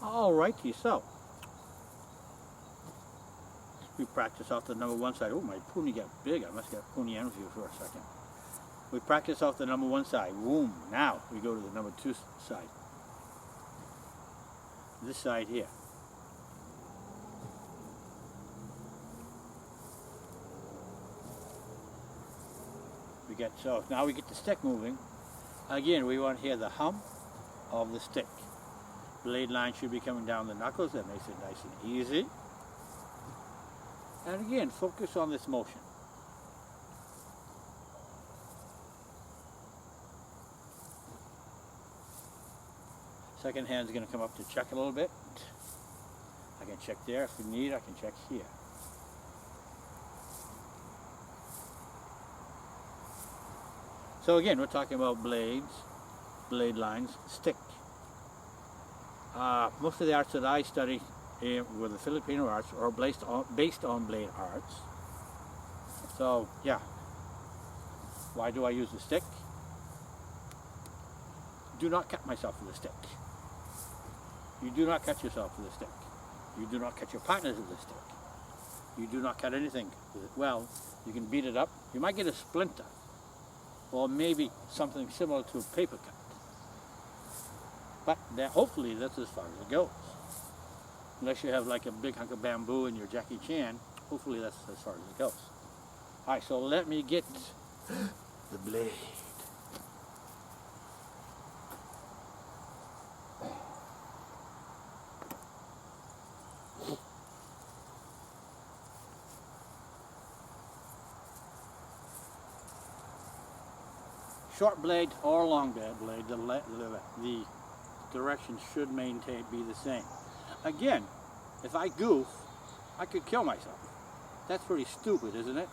Alrighty, so we practice off the number one side. Oh, my pony got big. I must get pony energy for a second. We practice off the number one side. Boom. Now we go to the number two side. This side here. We get, so now we get the stick moving. Again, we want to hear the hum of the stick. Blade line should be coming down the knuckles. That makes it nice and easy. And again, focus on this motion. Second hand's going to come up to check a little bit. I can check there. If we need, I can check here. So again, we're talking about blades, blade lines, stick. Most of the arts that I study were the Filipino arts, or based on blade arts. So yeah, why do I use the stick? Do not cut myself with a stick. You do not cut yourself with a stick. You do not cut your partners with a stick. You do not cut anything with it. Well, you can beat it up. You might get a splinter, or maybe something similar to a paper cut. But hopefully that's as far as it goes. Unless you have like a big hunk of bamboo in your Jackie Chan, hopefully that's as far as it goes. Alright, so let me get the blade. Short blade or long blade, the direction should be the same. Again, if I goof, I could kill myself. That's pretty stupid, isn't it?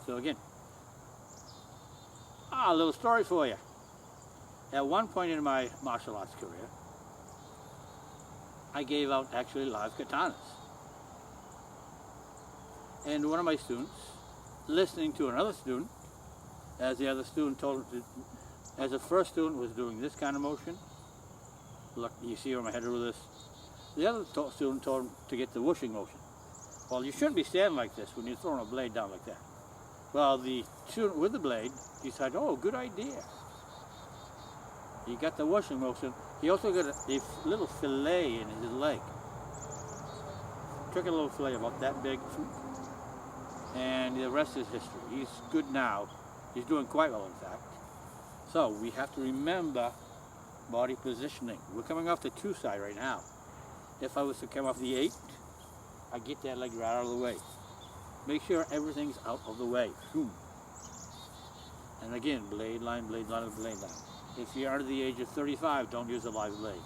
So again, a little story for you. At one point in my martial arts career, I gave out actually live katanas. And one of my students, listening to another student, as the other student told him to, as the first student was doing this kind of motion, look, you see where my head with this? The other student told him to get the whooshing motion. Well, you shouldn't be standing like this when you're throwing a blade down like that. Well, the student with the blade decided, oh, good idea. He got the whooshing motion. He also got a little fillet in his leg. Took a little fillet about that big, and the rest is history. He's good now. He's doing quite well, in fact. So we have to remember body positioning. We're coming off the 2 side right now. If I was to come off the 8, I get that leg right out of the way. Make sure everything's out of the way. And again, blade line, blade line, blade line. If you're under the age of 35, don't use a live blade.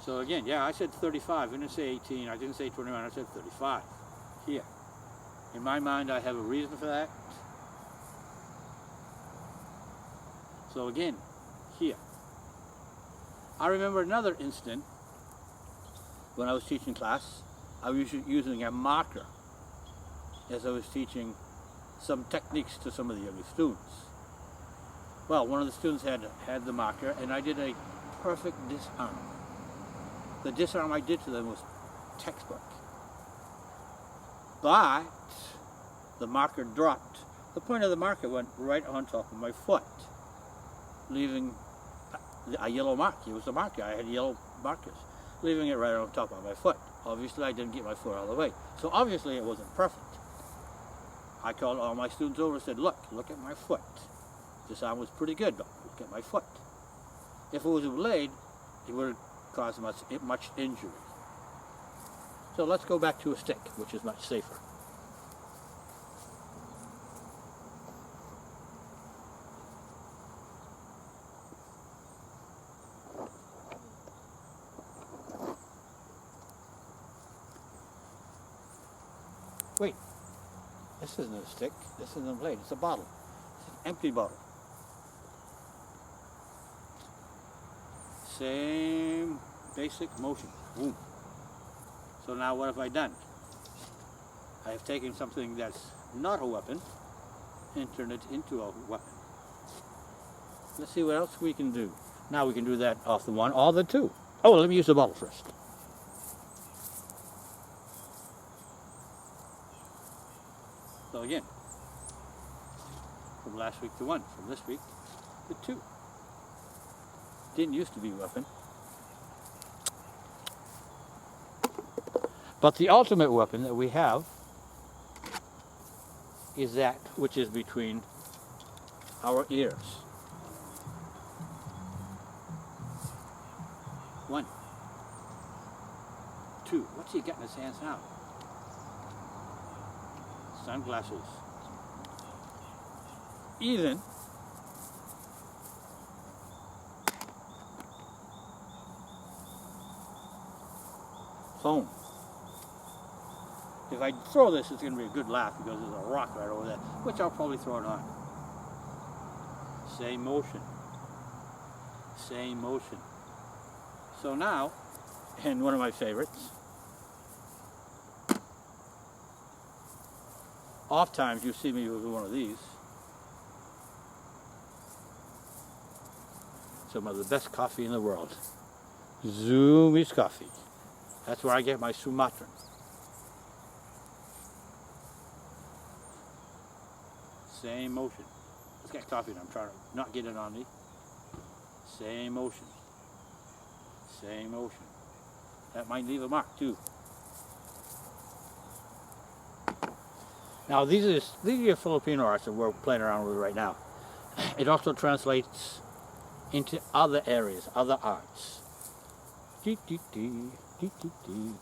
So again, yeah, I said 35. I didn't say 18. I didn't say 21. I said 35. Here. In my mind, I have a reason for that. So again, here. I remember another instant when I was teaching class. I was using a marker as I was teaching some techniques to some of the younger students. Well, one of the students had the marker, and I did a perfect disarm. The disarm I did to them was textbook. But the marker dropped. The point of the marker went right on top of my foot, leaving a yellow mark. It was a marker. I had yellow markers, leaving it right on top of my foot. Obviously, I didn't get my foot out of the way. So obviously, it wasn't perfect. I called all my students over and said, look at my foot. This arm was pretty good, but look at my foot. If it was a blade, it would have caused much injury. So let's go back to a stick, which is much safer. Wait, this isn't a stick, this isn't a blade, it's a bottle. It's an empty bottle. Same basic motion. Boom. So now what have I done? I have taken something that's not a weapon and turned it into a weapon. Let's see what else we can do. Now we can do that off the 1 or the 2. Oh, let me use the bottle first. So again, from last week to 1, from this week to 2. Didn't used to be a weapon. But the ultimate weapon that we have is that which is between our ears. 1, 2. What's he got in his hands now? Sunglasses. Even phone. If I throw this, it's going to be a good laugh because there's a rock right over there, which I'll probably throw it on. Same motion. Same motion. So now, and one of my favorites, oft times you see me with one of these. Some of the best coffee in the world. Zumiez coffee. That's where I get my Sumatran. Same motion. Let's get coffee and I'm trying to not get it on me. Same motion. Same motion. That might leave a mark too. Now these are your Filipino arts that we're playing around with right now. It also translates into other areas, other arts. Dee, dee, dee, dee, dee, dee.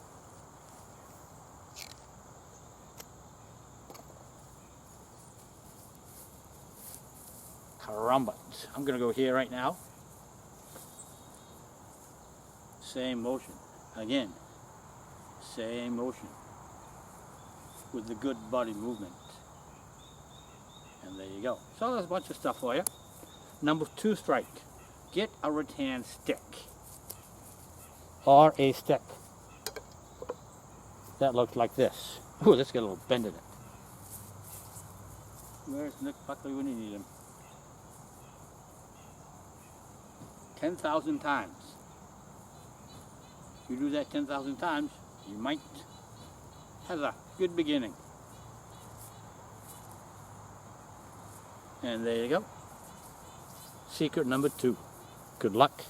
Caramba. I'm going to go here right now. Same motion. Again, same motion with the good body movement. And there you go. So there's a bunch of stuff for you. Number 2 strike. Get a rattan stick. Or a stick that looks like this. Ooh, let's get a little bend in it. Where's Nick Buckley when you need him? 10,000 times. If you do that 10,000 times, you might have a good beginning. And there you go. Secret number 2. Good luck.